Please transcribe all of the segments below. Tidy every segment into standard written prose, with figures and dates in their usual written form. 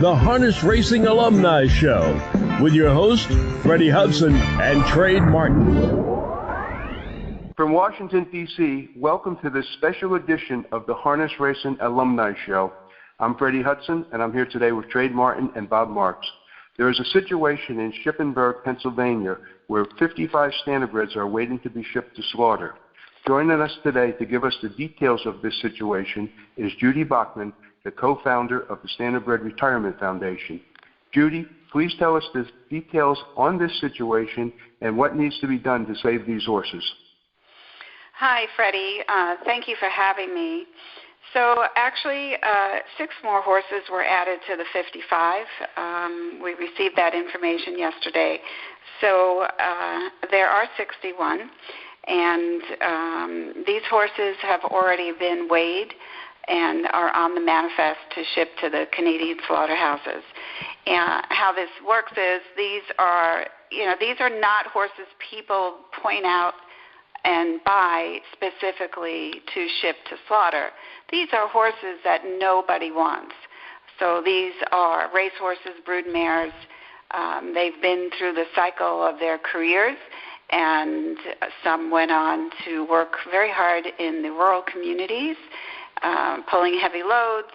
the Harness Racing Alumni Show, with your hosts, Freddie Hudson and Trade Martin. From Washington, D.C., welcome to this special edition of the Harness Racing Alumni Show. I'm Freddie Hudson, and I'm here today with Trade Martin and Bob Marks. There is a situation in Shippensburg, Pennsylvania, where 55 standardbreds are waiting to be shipped to slaughter. Joining us today to give us the details of this situation is Judy Bachman, the co-founder of the Standardbred Retirement Foundation. Judy, please tell us the details on this situation and what needs to be done to save these horses. Hi, Freddie. Thank you for having me. So actually, 6 more horses were added to the 55. We received that information yesterday. So there are 61, and these horses have already been weighed and are on the manifest to ship to the Canadian slaughterhouses. And how this works is these are not horses people point out and buy specifically to ship to slaughter. These are horses that nobody wants. So these are racehorses, brood mares. They've been through the cycle of their careers, and some went on to work very hard in the rural communities, pulling heavy loads.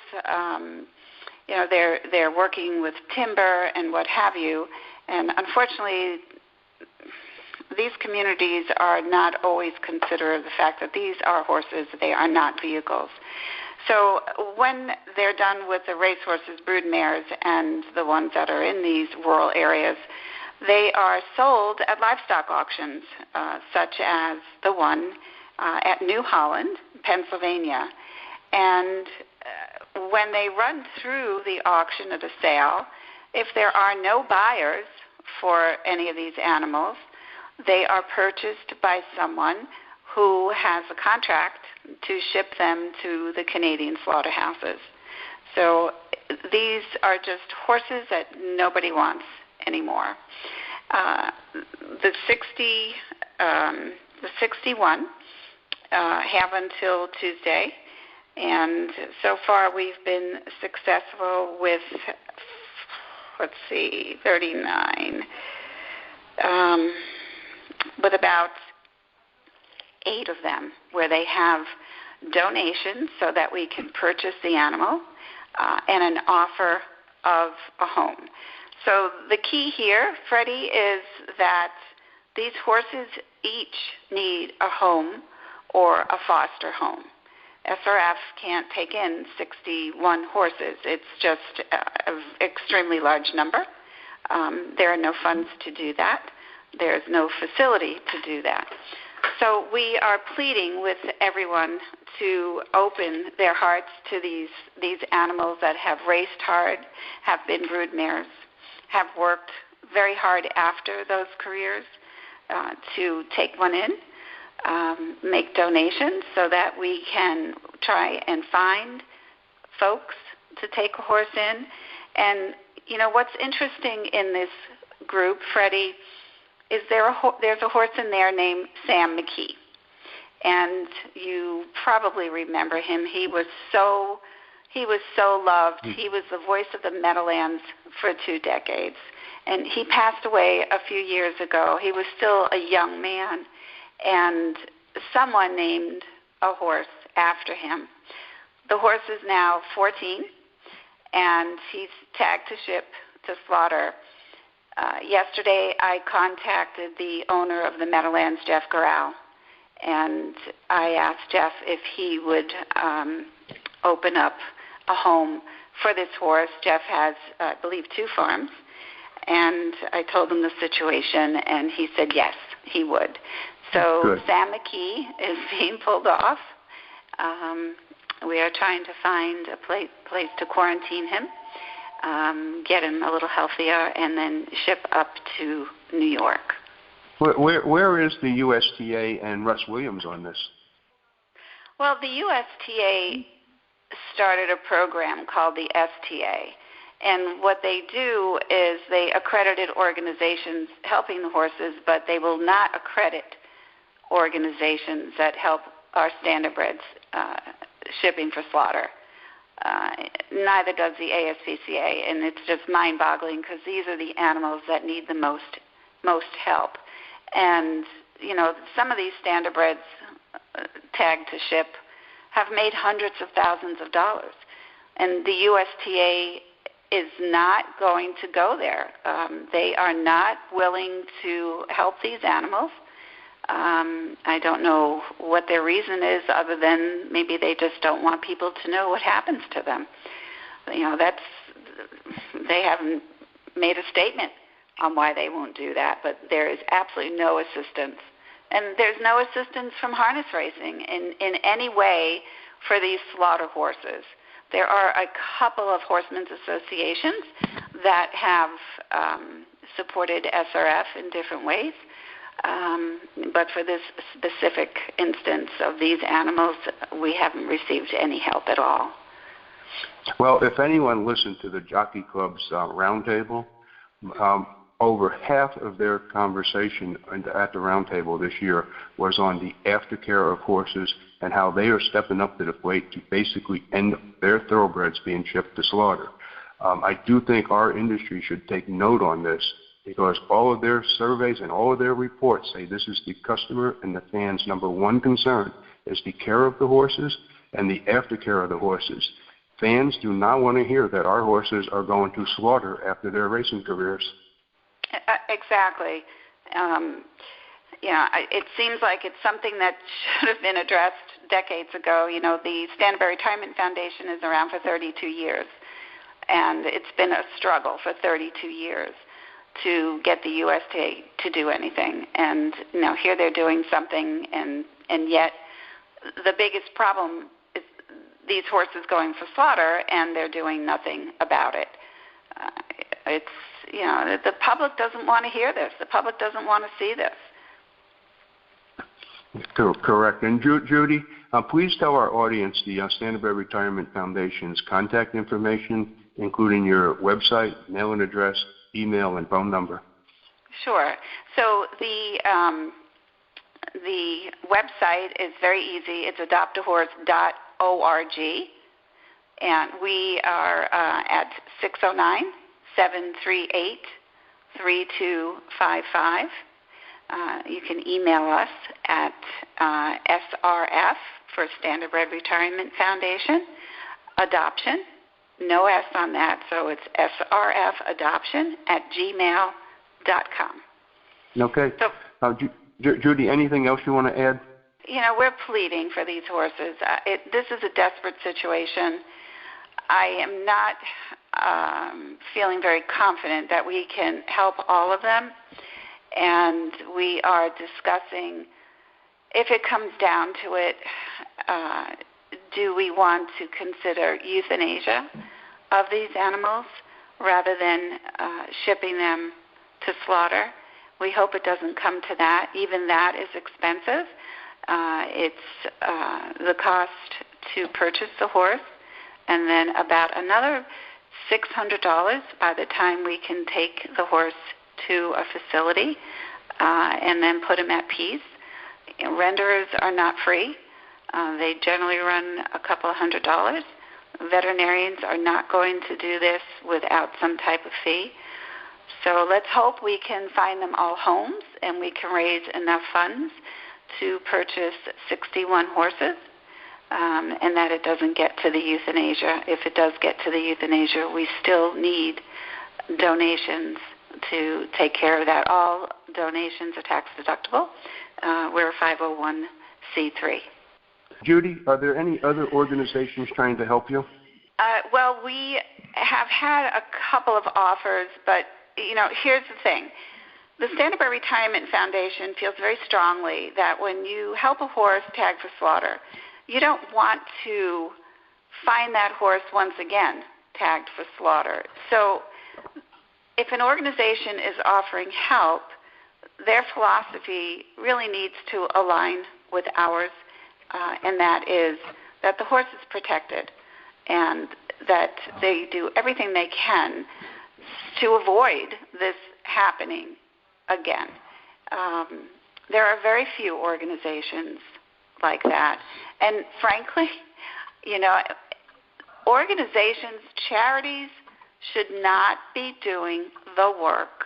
They're working with timber and what have you. And unfortunately, these communities are not always considerate of the fact that these are horses, they are not vehicles. So when they're done with the racehorses, brood mares, and the ones that are in these rural areas, they are sold at livestock auctions, such as the one at New Holland, Pennsylvania. And when they run through the auction of the sale, if there are no buyers for any of these animals, they are purchased by someone who has a contract to ship them to the Canadian slaughterhouses. So these are just horses that nobody wants anymore. The 61 have until Tuesday, and so far we've been successful with, 39. With about 8 of them, where they have donations so that we can purchase the animal and an offer of a home. So the key here, Freddie, is that these horses each need a home or a foster home. SRF can't take in 61 horses. It's just an extremely large number. There are no funds to do that. There's no facility to do that. So we are pleading with everyone to open their hearts to these animals that have raced hard, have been brood mares, have worked very hard after those careers to take one in, make donations so that we can try and find folks to take a horse in. And, what's interesting in this group, Freddie, is there's a horse in there named Sam McKee. And you probably remember him. He was so loved. He was the voice of the Meadowlands for 2 decades. And he passed away a few years ago. He was still a young man. And someone named a horse after him. The horse is now 14, and he's tagged to ship to slaughter. Yesterday, I contacted the owner of the Meadowlands, Jeff Garral, and I asked Jeff if he would open up a home for this horse. Jeff has, I believe, 2 farms, and I told him the situation, and he said yes, he would. So good. Sam McKee is being pulled off. We are trying to find a place to quarantine him, get him a little healthier, and then ship up to New York. Where is the USTA and Russ Williams on this? Well, the USTA started a program called the STA, and what they do is they accredited organizations helping the horses, but they will not accredit organizations that help our standardbreds shipping for slaughter. neither does the ASPCA, and it's just mind-boggling because these are the animals that need the most help. And, some of these standardbreds tagged to ship have made hundreds of thousands of dollars. And the USTA is not going to go there. They are not willing to help these animals. I don't know what their reason is other than maybe they just don't want people to know what happens to them. They haven't made a statement on why they won't do that, but there is absolutely no assistance. And there's no assistance from harness racing in any way for these slaughter horses. There are a couple of horsemen's associations that have supported SRF in different ways. But for this specific instance of these animals, we haven't received any help at all. Well, if anyone listened to the Jockey Club's roundtable, over half of their conversation at the roundtable this year was on the aftercare of horses and how they are stepping up to the plate to basically end their thoroughbreds being shipped to slaughter. I do think our industry should take note on this, because all of their surveys and all of their reports say this is the customer and the fans' number one concern is the care of the horses and the aftercare of the horses. Fans do not want to hear that our horses are going to slaughter after their racing careers. Exactly. It seems like it's something that should have been addressed decades ago. The Standardbred Retirement Foundation is around for 32 years, and it's been a struggle for 32 years to get the USTA to do anything. And here they're doing something, and yet the biggest problem is these horses going for slaughter, and they're doing nothing about it. The public doesn't want to hear this. The public doesn't want to see this. Correct. And Judy, please tell our audience the Standardbred Retirement Foundation's contact information, including your website, mailing address, email, and phone number. Sure. So the website is very easy. It's adoptahorse.org, and we are at 609-738-3255. You can email us at SRF for Standardbred Retirement Foundation, adoption, no S on that, so it's srfadoption@gmail.com. Okay. So, Judy, anything else you want to add? We're pleading for these horses. This is a desperate situation. I am not feeling very confident that we can help all of them. And we are discussing, if it comes down to it, do we want to consider euthanasia of these animals rather than shipping them to slaughter? We hope it doesn't come to that. Even that is expensive. It's the cost to purchase the horse, and then about another $600 by the time we can take the horse to a facility and then put him at peace. Renderers are not free. They generally run a couple of $100. Veterinarians are not going to do this without some type of fee. So let's hope we can find them all homes and we can raise enough funds to purchase 61 horses, and that it doesn't get to the euthanasia. If it does get to the euthanasia, we still need donations to take care of that. All donations are tax deductible. We're a 501c3. Judy, are there any other organizations trying to help you? Well, we have had a couple of offers, but here's the thing. The Standardbred Retirement Foundation feels very strongly that when you help a horse tagged for slaughter, you don't want to find that horse once again tagged for slaughter. So if an organization is offering help, their philosophy really needs to align with ours, and that is that the horse is protected and that they do everything they can to avoid this happening again. There are very few organizations like that. And frankly, Organizations, charities should not be doing the work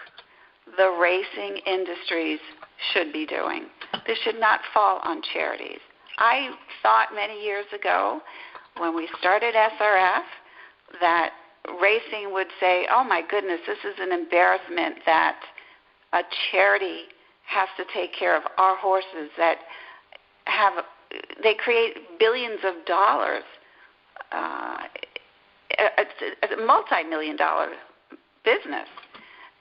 the racing industries should be doing. This should not fall on charities. I thought many years ago when we started SRF that racing would say, oh my goodness, this is an embarrassment that a charity has to take care of our horses that they create billions of dollars. It's a multi-million-dollar business.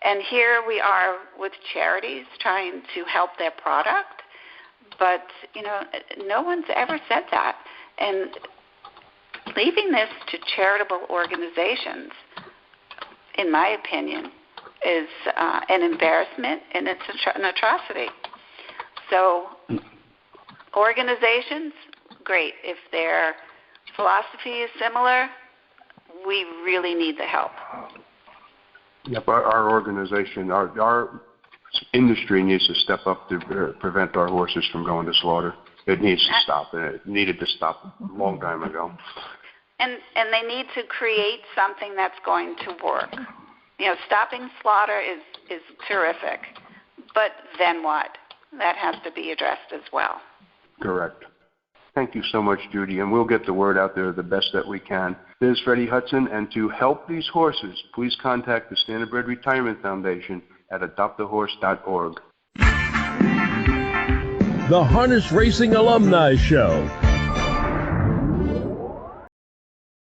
And here we are with charities trying to help their product, but, no one's ever said that. And leaving this to charitable organizations, in my opinion, is an embarrassment, and it's an atrocity. So organizations, great. If their philosophy is similar, we really need the help. Yep, our organization, our industry needs to step up to prevent our horses from going to slaughter. It needs to stop, and it needed to stop a long time ago. And they need to create something that's going to work. Stopping slaughter is terrific, but then what? That has to be addressed as well. Correct. Thank you so much, Judy, and we'll get the word out there the best that we can. This is Freddie Hudson, and to help these horses, please contact the Standardbred Retirement Foundation at adoptahorse.org. The Harness Racing Alumni Show